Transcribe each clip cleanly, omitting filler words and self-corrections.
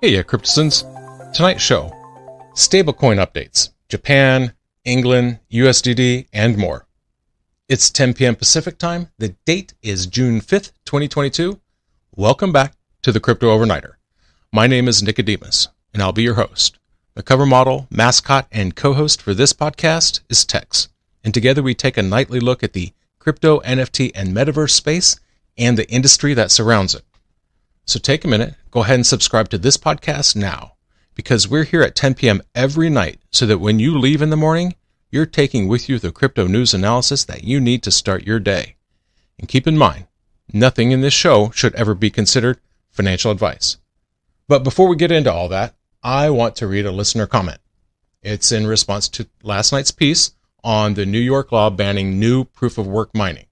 Heya Cryptozens. Tonight's show, Stablecoin updates, Japan, England, USDD, and more. It's 10 p.m. Pacific time. The date is June 5th, 2022. Welcome back to the Crypto Overnighter. My name is Nicodemus, and I'll be your host. The cover model, mascot, and co-host for this podcast is Tex, and together we take a nightly look at the crypto, NFT, and metaverse space and the industry that surrounds it. So take a minute, go ahead and subscribe to this podcast now, because we're here at 10 p.m. every night so that when you leave in the morning, you're taking with you the crypto news analysis that you need to start your day. And keep in mind, nothing in this show should ever be considered financial advice. But before we get into all that, I want to read a listener comment. It's in response to last night's piece on the New York law banning new proof-of-work mining.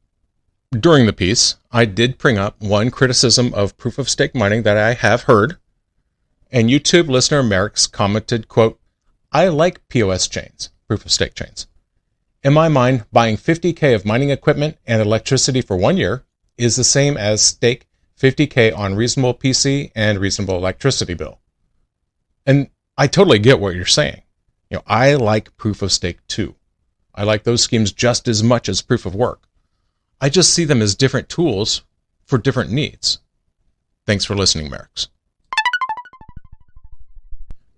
During the piece, I did bring up one criticism of proof-of-stake mining that I have heard, and YouTube listener Merrick's commented, quote, "I like POS chains, proof-of-stake chains. In my mind, buying 50K of mining equipment and electricity for 1 year is the same as stake 50K on reasonable PC and reasonable electricity bill." And I totally get what you're saying. I like proof-of-stake too. I like those schemes just as much as proof-of-work. I just see them as different tools for different needs. Thanks for listening, Merrick's.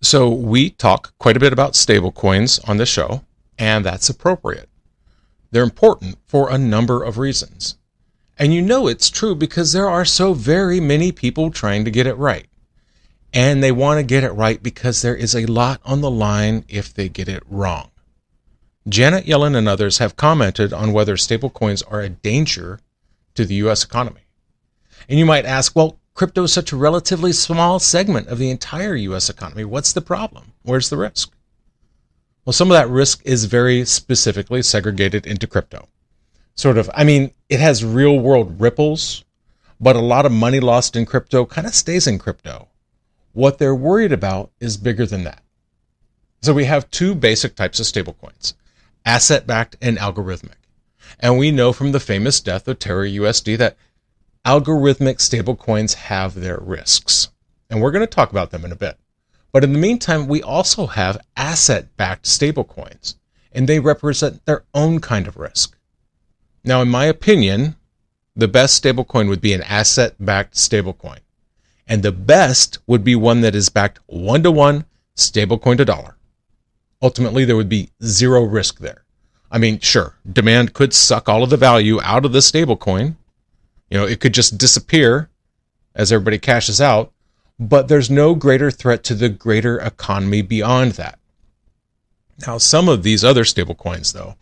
So we talk quite a bit about stablecoins on this show, and that's appropriate. They're important for a number of reasons. And you know it's true because there are so very many people trying to get it right. And they want to get it right because there is a lot on the line if they get it wrong. Janet Yellen and others have commented on whether stablecoins are a danger to the U.S. economy. And you might ask, well, crypto is such a relatively small segment of the entire U.S. economy. What's the problem? Where's the risk? Well, some of that risk is very specifically segregated into crypto. It has real-world ripples, but a lot of money lost in crypto kind of stays in crypto. What they're worried about is bigger than that. So we have two basic types of stablecoins, asset-backed and algorithmic. And we know from the famous death of Terra USD that algorithmic stablecoins have their risks. And we're going to talk about them in a bit. But in the meantime, we also have asset-backed stablecoins, and they represent their own kind of risk. Now, in my opinion, the best stablecoin would be an asset-backed stablecoin. And the best would be one that is backed one-to-one stablecoin to dollar. Ultimately, there would be zero risk there. Sure, demand could suck all of the value out of the stablecoin. It could just disappear as everybody cashes out, but there's no greater threat to the greater economy beyond that. Now, some of these other stablecoins, though,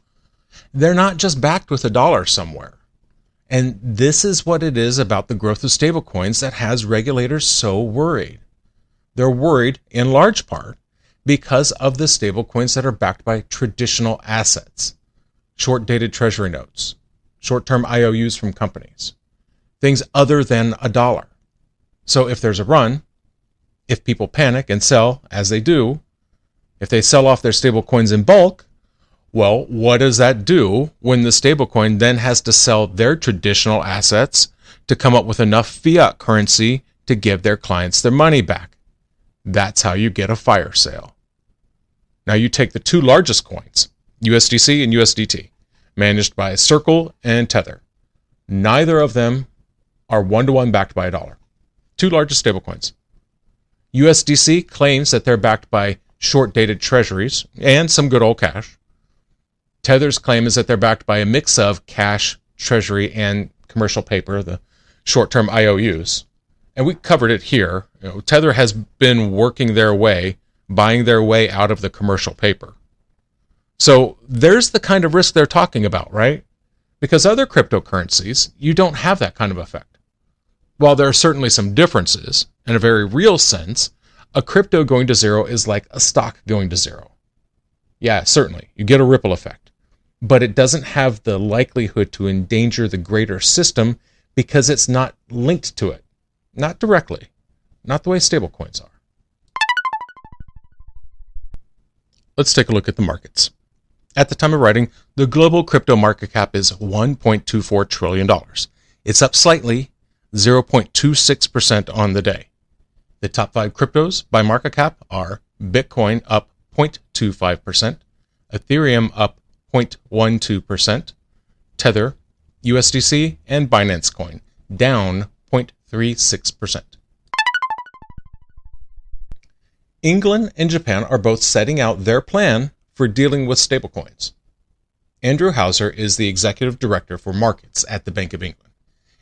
they're not just backed with a dollar somewhere. And this is what it is about the growth of stablecoins that has regulators so worried. They're worried, in large part, because of the stablecoins that are backed by traditional assets, short-dated treasury notes, short-term IOUs from companies, things other than a dollar. So if there's a run, if people panic and sell, as they do, if they sell off their stablecoins in bulk, well, what does that do when the stablecoin then has to sell their traditional assets to come up with enough fiat currency to give their clients their money back? That's how you get a fire sale. Now you take the two largest coins, USDC and USDT, managed by Circle and Tether. Neither of them are one-to-one backed by a dollar. Two largest stablecoins. USDC claims that they're backed by short-dated treasuries and some good old cash. Tether's claim is that they're backed by a mix of cash, treasury, and commercial paper, the short-term IOUs. And we covered it here. Tether has been working their way, buying their way out of the commercial paper. So there's the kind of risk they're talking about, right? Because other cryptocurrencies, you don't have that kind of effect. While there are certainly some differences, in a very real sense, a crypto going to zero is like a stock going to zero. Yeah, certainly, you get a ripple effect. But it doesn't have the likelihood to endanger the greater system because it's not linked to it. Not directly. Not the way stablecoins are. Let's take a look at the markets. At the time of writing, the global crypto market cap is $1.24 trillion. It's up slightly, 0.26% on the day. The top 5 cryptos by market cap are Bitcoin up 0.25%, Ethereum up 0.12%, Tether, USDC, and Binance Coin down 0.36%. England and Japan are both setting out their plan for dealing with stablecoins. Andrew Hauser is the executive director for markets at the Bank of England,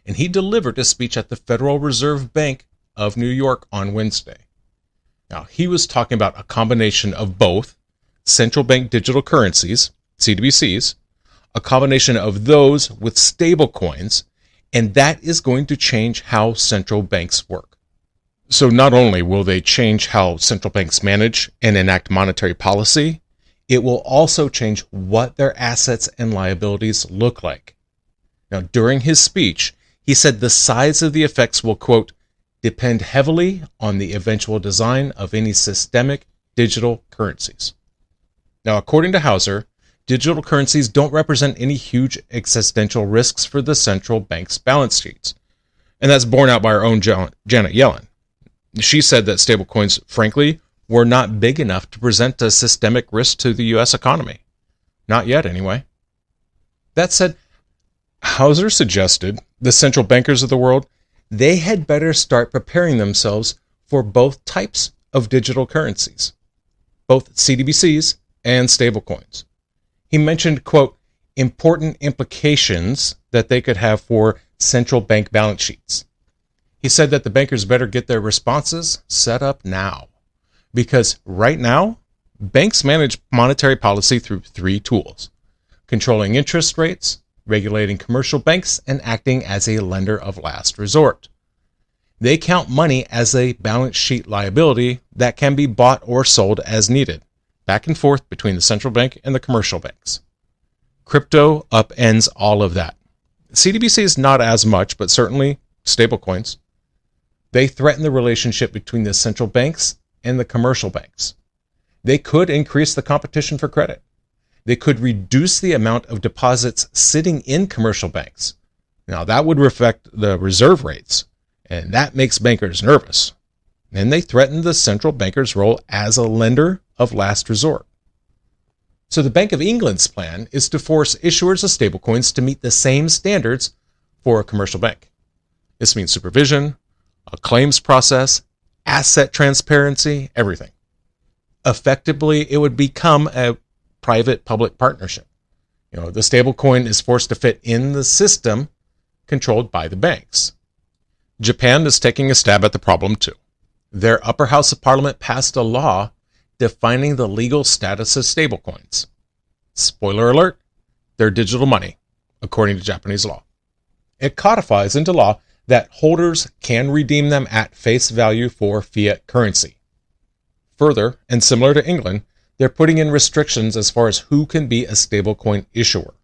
and he delivered a speech at the Federal Reserve Bank of New York on Wednesday. Now, he was talking about a combination of both central bank digital currencies, CBDCs, a combination of those with stablecoins, and that is going to change how central banks work. So not only will they change how central banks manage and enact monetary policy, it will also change what their assets and liabilities look like. Now, during his speech, he said the size of the effects will, quote, depend heavily on the eventual design of any systemic digital currencies. Now, according to Hauser, digital currencies don't represent any huge existential risks for the central bank's balance sheets. And that's borne out by our own Janet Yellen. She said that stablecoins, frankly, were not big enough to present a systemic risk to the U.S. economy. Not yet, anyway. That said, Hauser suggested the central bankers of the world, they had better start preparing themselves for both types of digital currencies, both CBDCs and stablecoins. He mentioned, quote, important implications that they could have for central bank balance sheets. He said that the bankers better get their responses set up now, because right now, banks manage monetary policy through 3 tools: controlling interest rates, regulating commercial banks, and acting as a lender of last resort. They count money as a balance sheet liability that can be bought or sold as needed, back and forth between the central bank and the commercial banks. Crypto upends all of that. CBDC is not as much, but certainly stablecoins. They threaten the relationship between the central banks and the commercial banks. They could increase the competition for credit. They could reduce the amount of deposits sitting in commercial banks. Now, that would affect the reserve rates, and that makes bankers nervous. And they threaten the central banker's role as a lender of last resort. So the Bank of England's plan is to force issuers of stablecoins to meet the same standards for a commercial bank. This means supervision, a claims process, asset transparency, everything. Effectively, it would become a private-public partnership. The stablecoin is forced to fit in the system controlled by the banks. Japan is taking a stab at the problem too. Their upper house of parliament passed a law defining the legal status of stablecoins. Spoiler alert, they're digital money, according to Japanese law. It codifies into law that holders can redeem them at face value for fiat currency. Further, and similar to England, they're putting in restrictions as far as who can be a stablecoin issuer.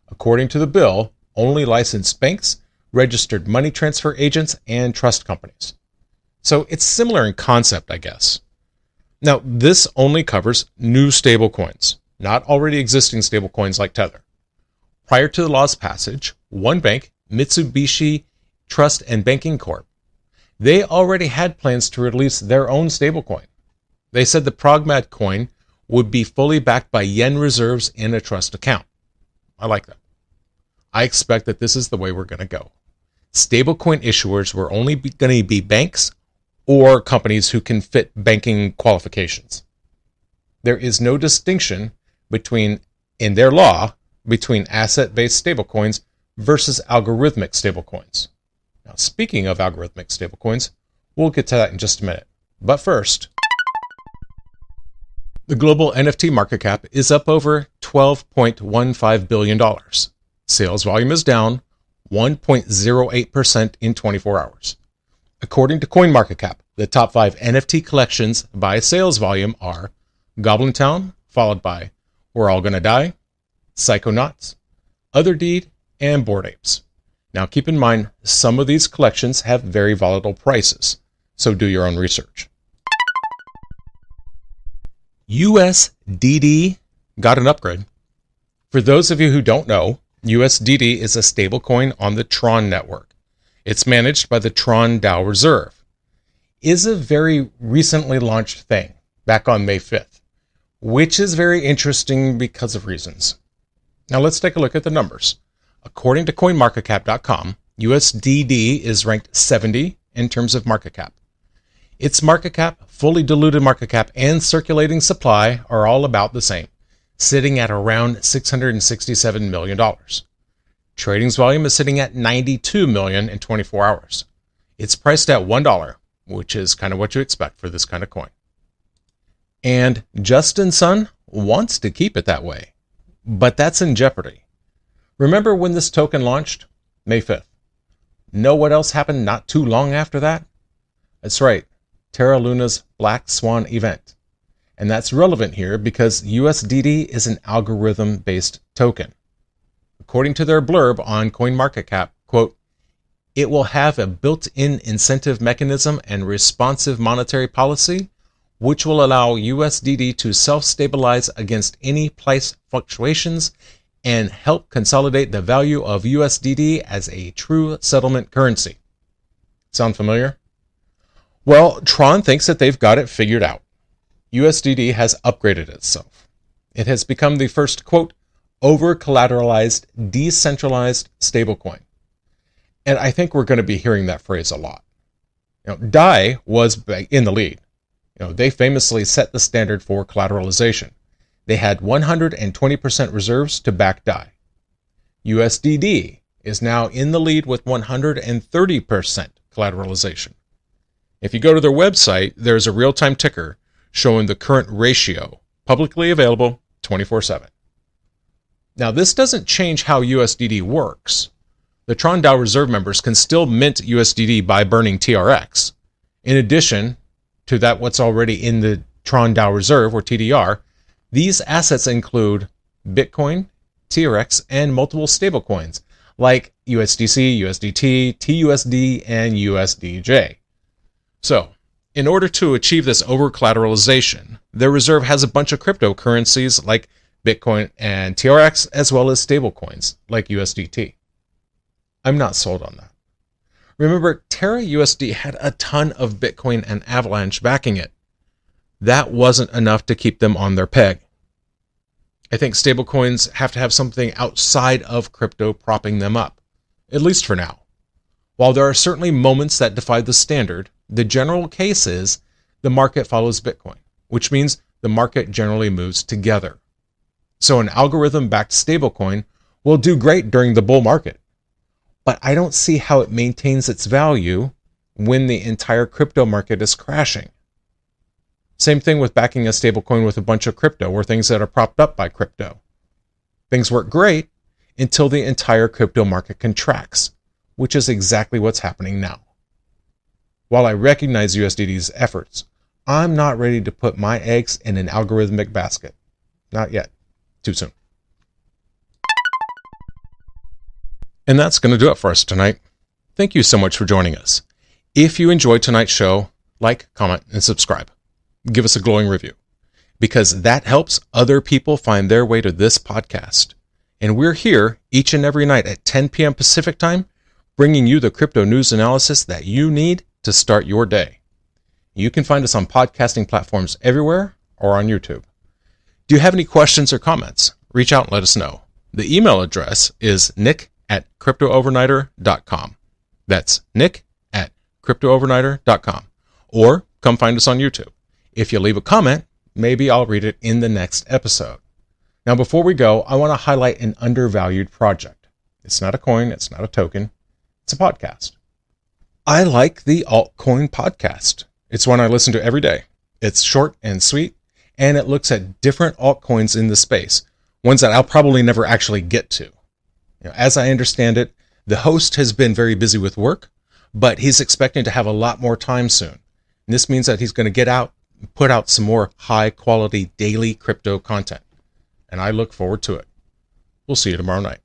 According to the bill, only licensed banks, registered money transfer agents, and trust companies. So it's similar in concept, I guess. Now, this only covers new stablecoins, not already existing stablecoins like Tether. Prior to the law's passage, one bank, Mitsubishi Trust and Banking Corp, they already had plans to release their own stablecoin. They said the Progmat coin would be fully backed by yen reserves in a trust account. I like that. I expect that this is the way we're going to go. Stablecoin issuers were only going to be banks or companies who can fit banking qualifications. There is no distinction in their law between asset-based stablecoins versus algorithmic stablecoins. Now, speaking of algorithmic stablecoins, we'll get to that in just a minute. But first, the global NFT market cap is up over $12.15 billion. Sales volume is down 1.08% in 24 hours. According to CoinMarketCap, the top 5 NFT collections by sales volume are Goblin Town, followed by We're All Gonna Die, Psychonauts, Other Deed, and Bored Apes. Now keep in mind, some of these collections have very volatile prices, so do your own research. USDD got an upgrade. For those of you who don't know, USDD is a stablecoin on the Tron network. It's managed by the Tron DAO Reserve. is a very recently launched thing back on May 5th, which is very interesting because of reasons. Now let's take a look at the numbers. According to CoinMarketCap.com, USDD is ranked 70 in terms of market cap. Its market cap, fully diluted market cap, and circulating supply are all about the same, sitting at around $667 million. Trading's volume is sitting at 92 million in 24 hours. It's priced at $1, which is kind of what you expect for this kind of coin. And Justin Sun wants to keep it that way, but that's in jeopardy. Remember when this token launched? May 5th. Know what else happened not too long after that? That's right, Terra Luna's Black Swan event. And that's relevant here because USDD is an algorithm-based token. According to their blurb on CoinMarketCap, quote, it will have a built-in incentive mechanism and responsive monetary policy, which will allow USDD to self-stabilize against any price fluctuations and help consolidate the value of USDD as a true settlement currency. Sound familiar? Well, Tron thinks that they've got it figured out. USDD has upgraded itself. It has become the first, quote, over-collateralized, decentralized stablecoin. And I think we're going to be hearing that phrase a lot. DAI was in the lead. They famously set the standard for collateralization. They had 120% reserves to back DAI. USDD is now in the lead with 130% collateralization. If you go to their website, there's a real-time ticker showing the current ratio, publicly available 24/7. Now, this doesn't change how USDD works. The Tron DAO reserve members can still mint USDD by burning TRX. In addition to that, what's already in the Tron DAO reserve, or TDR, these assets include Bitcoin, TRX, and multiple stablecoins like USDC, USDT, TUSD, and USDJ. So, in order to achieve this over-collateralization, their reserve has a bunch of cryptocurrencies like Bitcoin and TRX, as well as stablecoins like USDT. I'm not sold on that. Remember, Terra USD had a ton of Bitcoin and Avalanche backing it. That wasn't enough to keep them on their peg. I think stablecoins have to have something outside of crypto propping them up, at least for now. While there are certainly moments that defy the standard, the general case is the market follows Bitcoin, which means the market generally moves together. So an algorithm-backed stablecoin will do great during the bull market, but I don't see how it maintains its value when the entire crypto market is crashing. Same thing with backing a stablecoin with a bunch of crypto or things that are propped up by crypto. Things work great until the entire crypto market contracts, which is exactly what's happening now. While I recognize USDD's efforts, I'm not ready to put my eggs in an algorithmic basket. Not yet. Too soon. And that's going to do it for us tonight. Thank you so much for joining us. If you enjoyed tonight's show, like, comment, and subscribe. Give us a glowing review, because that helps other people find their way to this podcast. And we're here each and every night at 10 p.m. Pacific time, bringing you the crypto news analysis that you need to start your day. You can find us on podcasting platforms everywhere or on YouTube. Do you have any questions or comments? Reach out and let us know. The email address is nick@cryptoovernighter.com. That's nick@cryptoovernighter.com. Or come find us on YouTube. If you leave a comment, maybe I'll read it in the next episode. Now, before we go, I want to highlight an undervalued project. It's not a coin, it's not a token, it's a podcast. I like the Altcoin podcast. It's one I listen to every day. It's short and sweet, and it looks at different altcoins in the space, ones that I'll probably never actually get to. As I understand it, the host has been very busy with work, but he's expecting to have a lot more time soon. And this means that he's going to put out some more high-quality daily crypto content, and I look forward to it. We'll see you tomorrow night.